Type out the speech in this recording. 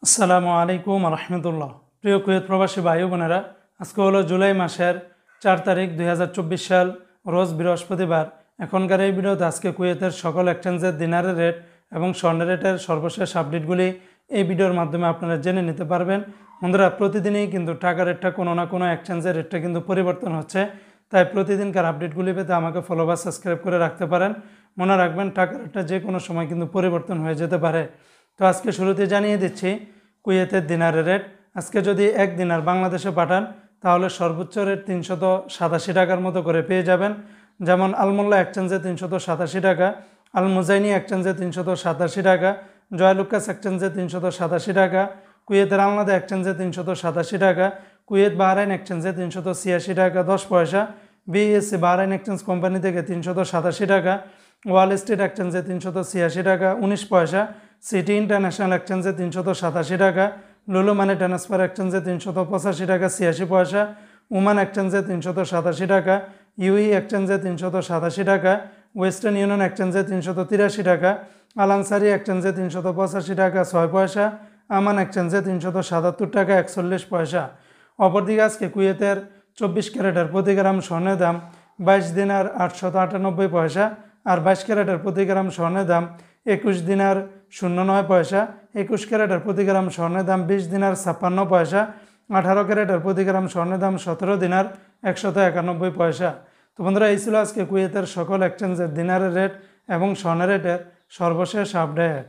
আসসালামু আলাইকুম রহমতুল্লাহ। প্রিয় কুয়েত প্রবাসী ভাই বোনেরা, আজকে হলো জুলাই মাসের 4 তারিখ 2024 সাল, রোজ বৃহস্পতিবার। এখনকার এই ভিডিওতে আজকে কুয়েতের সকল এক্সচেঞ্জের দিনারের রেট এবং স্বর্ণের রেটের সর্বশেষ আপডেটগুলি এই ভিডিওর মাধ্যমে আপনারা জেনে নিতে পারবেন। বন্ধুরা, প্রতিদিনই কিন্তু টাকার রেটটা কোনো না কোনো এক্সচেঞ্জের রেটটা কিন্তু পরিবর্তন হচ্ছে, তাই প্রতিদিনকার আপডেটগুলি পেতে আমাকে ফলো বা সাবস্ক্রাইব করে রাখতে পারেন। মনে রাখবেন, টাকার রেটটা যে কোনো সময় কিন্তু পরিবর্তন হয়ে যেতে পারে। তো আজকে শুরুতে জানিয়ে দিচ্ছি কুয়েতের দিনারের রেট। আজকে যদি 1 দিনার বাংলাদেশে পাঠান তাহলে সর্বোচ্চ রেট 387 টাকার মতো করে পেয়ে যাবেন। যেমন আলমোল্লা এক্সচেঞ্জে 387 টাকা, আল মুজাইনি এক্সচেঞ্জে 387 টাকা, জয়লুকাস এক্সচেঞ্জে 387 টাকা, কুয়েতের আলনাদা এক্সচেঞ্জে 387 টাকা, কুয়েত বাহরাইন এক্সচেঞ্জে 386 টাকা 10 পয়সা, বিএসসি বাহরাইন এক্সচেঞ্জ কোম্পানি থেকে 387 টাকা, ওয়াল স্ট্রিট এক্সচেঞ্জে 386 টাকা 19 পয়সা, সিটি ইন্টারন্যাশনাল এক্সচেঞ্জে 387 টাকা, লুলু মানি ট্রান্সফার এক্সচেঞ্জে 385 টাকা 86 পয়সা, ওমান এক্সচেঞ্জে 387 টাকা, ইউই এক্সচেঞ্জে 387 টাকা, ওয়েস্টার্ন ইউনিয়ন এক্সচেঞ্জে 383 টাকা, আল আনসারি এক্সচেঞ্জে 385 টাকা 6 পয়সা, আমান এক্সচেঞ্জে 377 টাকা 41 পয়সা। অপরদিকে আজকে কুয়েতের 24 ক্যারেটের প্রতি গ্রাম স্বর্ণের দাম 22 দিনার 898 পয়সা, আর 22 ক্যারেটের প্রতি গ্রাম স্বর্ণের দাম 21 দিনার 09 পয়সা, 21 ক্যারেটের প্রতি গ্রাম স্বর্ণের দাম 20 দিনার 56 পয়সা, 18 ক্যারেটের প্রতি গ্রাম স্বর্ণের দাম 17 দিনার 191 পয়সা। তো বন্ধুরা, এই ছিল আজকে কুয়েতের সকল এক্সচেঞ্জের দিনারের রেট এবং স্বর্ণের রেটের সর্বশেষ আপডেট।